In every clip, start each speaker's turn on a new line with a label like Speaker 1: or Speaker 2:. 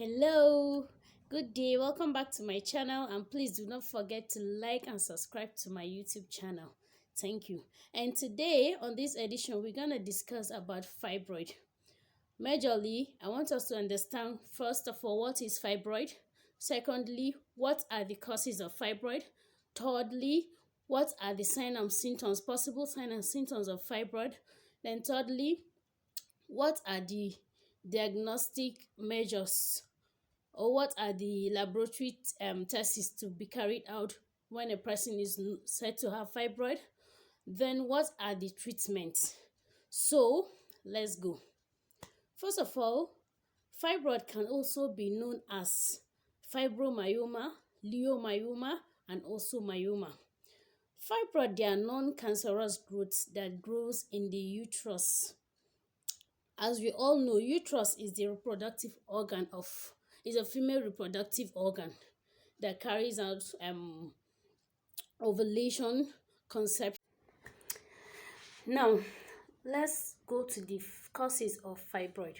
Speaker 1: Hello, good day. Welcome back to my channel, and please do not forget to like and subscribe to my YouTube channel. Thank you. And today on this edition, we're going to discuss about fibroid. Majorly, I want us to understand first of all what is fibroid. Secondly, what are the causes of fibroid? Thirdly, what are the signs and symptoms, possible signs and symptoms of fibroid? Then thirdly, what are the diagnostic measures, or what are the laboratory tests to be carried out when a person is said to have fibroid? Then what are the treatments? So let's go. First of all, fibroid can also be known as fibromyoma, leiomyoma, and also myoma. Fibroid, they are non-cancerous growths that grows in the uterus. As we all know, uterus is the reproductive organ of, is a female reproductive organ that carries out ovulation, conception. Now, let's go to the causes of fibroid.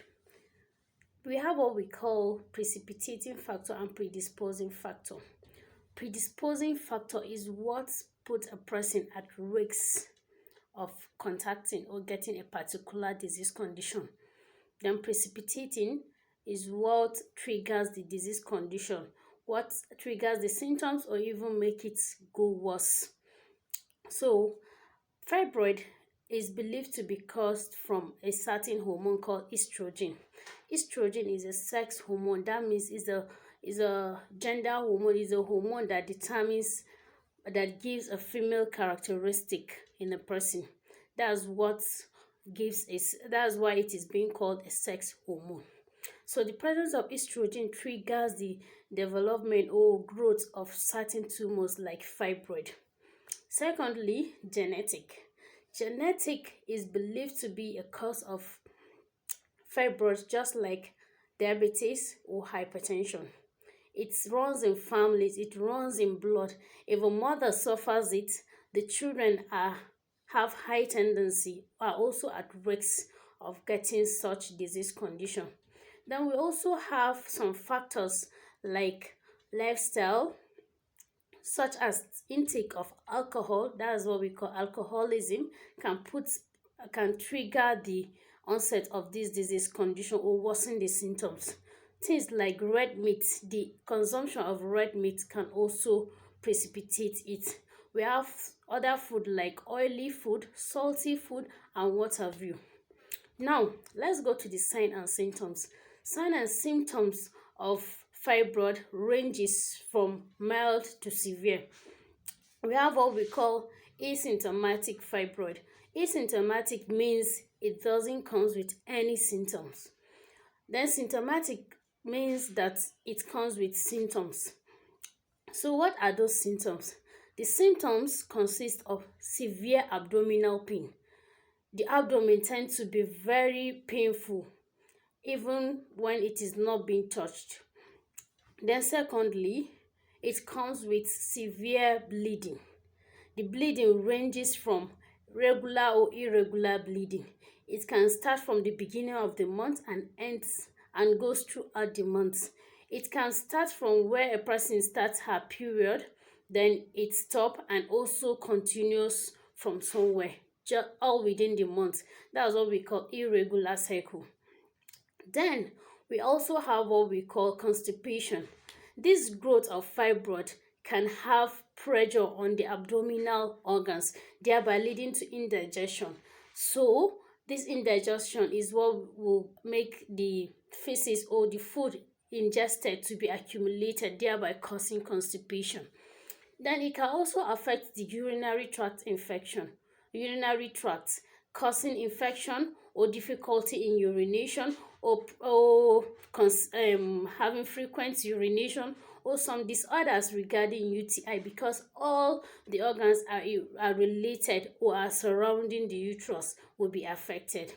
Speaker 1: We have what we call precipitating factor and predisposing factor. Predisposing factor is what puts a person at risk of contacting or getting a particular disease condition. Then precipitating is what triggers the disease condition, what triggers the symptoms or even make it go worse. So fibroid is believed to be caused from a certain hormone called estrogen. Estrogen is a sex hormone. That means is a gender hormone, is a hormone that determines, that gives a female characteristic in a person. That's what gives is that's why it is being called a sex hormone. So the presence of estrogen triggers the development or growth of certain tumors like fibroid. Secondly, genetic. Genetic is believed to be a cause of fibroid, just like diabetes or hypertension. It runs in families, it runs in blood. If a mother suffers it, the children have high tendency, are also at risk of getting such disease condition. Then we also have some factors like lifestyle, such as intake of alcohol. That's what we call alcoholism, can trigger the onset of this disease condition or worsen the symptoms. Things like red meat, the consumption of red meat can also precipitate it. We have other food like oily food, salty food, and what have you. Now, let's go to the sign and symptoms. Sign and symptoms of fibroid ranges from mild to severe. We have what we call asymptomatic fibroid. Asymptomatic means it doesn't come with any symptoms. Then symptomatic means that it comes with symptoms. So what are those symptoms? The symptoms consist of severe abdominal pain. The abdomen tends to be very painful even when it is not being touched. Then secondly, it comes with severe bleeding. The bleeding ranges from regular or irregular bleeding. It can start from the beginning of the month and ends and goes throughout the month. It can start from where a person starts her period, then it stops and also continues from somewhere, just all within the month. That's what we call irregular cycle. Then we also have what we call constipation. This growth of fibroid can have pressure on the abdominal organs, thereby leading to indigestion. So this indigestion is what will make the feces or the food ingested to be accumulated, thereby causing constipation. Then it can also affect the urinary tract, causing infection or difficulty in urination, or having frequent urination, or some disorders regarding UTI, because all the organs are related or are surrounding the uterus will be affected.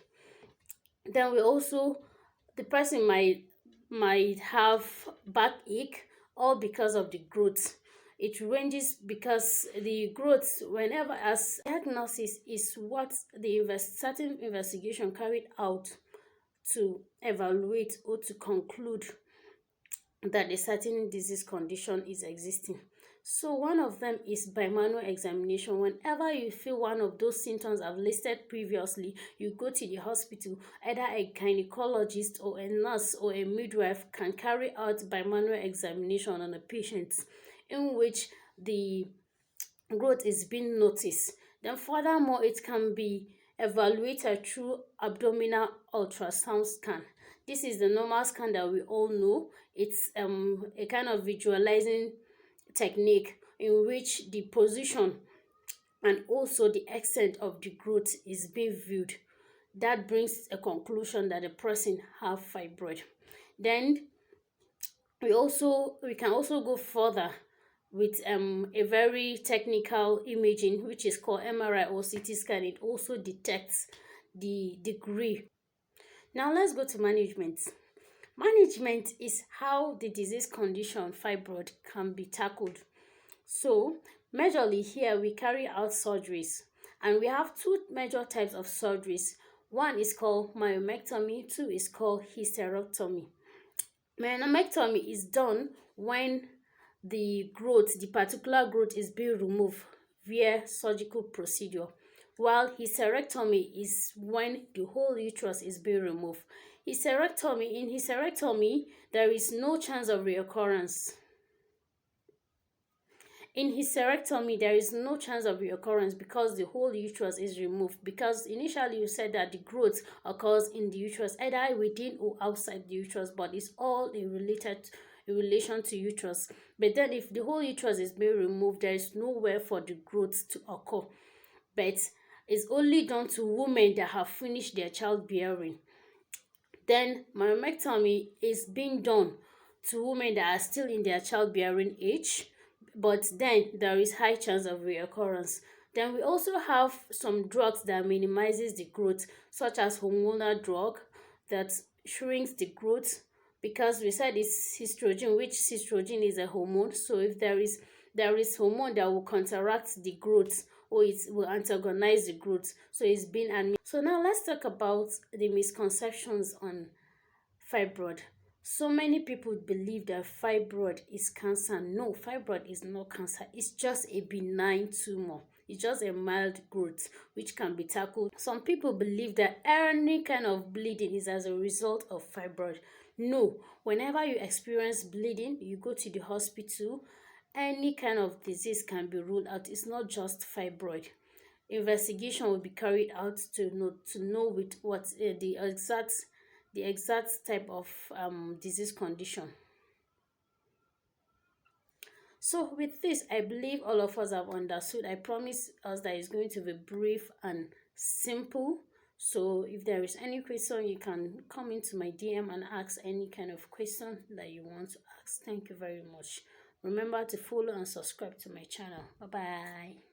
Speaker 1: Then the person might have backache, all because of the growth. It ranges because the growth, whenever, as diagnosis is what the certain investigation carried out to evaluate or to conclude that a certain disease condition is existing. So one of them is by manual examination. Whenever you feel one of those symptoms I've listed previously, you go to the hospital. Either a gynecologist or a nurse or a midwife can carry out by manual examination on a patient, in which the growth is being noticed. Then furthermore, it can be evaluated through abdominal ultrasound scan. This is the normal scan that we all know. It's a kind of visualizing technique in which the position and also the extent of the growth is being viewed. That brings a conclusion that the person have fibroid. Then we can also go further with a very technical imaging, which is called MRI or CT scan. It also detects the degree. Now let's go to management. Management is how the disease condition fibroid can be tackled. So majorly here we carry out surgeries, and we have two major types of surgeries. One is called myomectomy, two is called hysterectomy. Myomectomy is done when the particular growth is being removed via surgical procedure, while hysterectomy is when the whole uterus is being removed. In hysterectomy, there is no chance of reoccurrence. In hysterectomy, there is no chance of reoccurrence because the whole uterus is removed. Because initially you said that the growth occurs in the uterus, either within or outside the uterus, but it's all in relation to uterus. But then if the whole uterus is being removed, there is nowhere for the growth to occur. But it's only done to women that have finished their childbearing. Then myomectomy is being done to women that are still in their childbearing age, but then there is high chance of reoccurrence. Then we also have some drugs that minimizes the growth, such as hormonal drug that shrinks the growth, because we said it's estrogen, which estrogen is a hormone. So if there is hormone that will counteract the growth, or it will antagonize the growth, so it's been admitted. So now let's talk about the misconceptions on fibroid. So many people believe that fibroid is cancer. No, fibroid is not cancer. It's just a benign tumor. It's just a mild growth which can be tackled. Some people believe that any kind of bleeding is as a result of fibroid. No, whenever you experience bleeding, you go to the hospital. Any kind of disease can be ruled out. It's not just fibroid. Investigation will be carried out to know with what the exact type of disease condition. So with this, I believe all of us have understood. I promise us that it's going to be brief and simple. So if there is any question, you can come into my DM and ask any kind of question that you want to ask. Thank you very much. Remember to follow and subscribe to my channel. Bye bye.